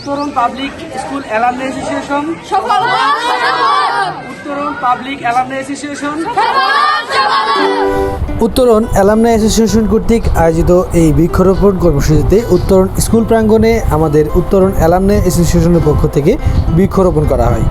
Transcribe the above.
উত্তরণ public school alumni association, উত্তরণ public alumni association, উত্তরণ অ্যালামনাই অ্যাসোসিয়েশন কর্তৃক আয়োজিত এই বৃক্ষরোপণ কর্মসূচিতে উত্তরণ স্কুল প্রাঙ্গণে আমাদের উত্তরণ অ্যালামনাই অ্যাসোসিয়েশনের পক্ষ থেকে বৃক্ষরোপণ করা হয়।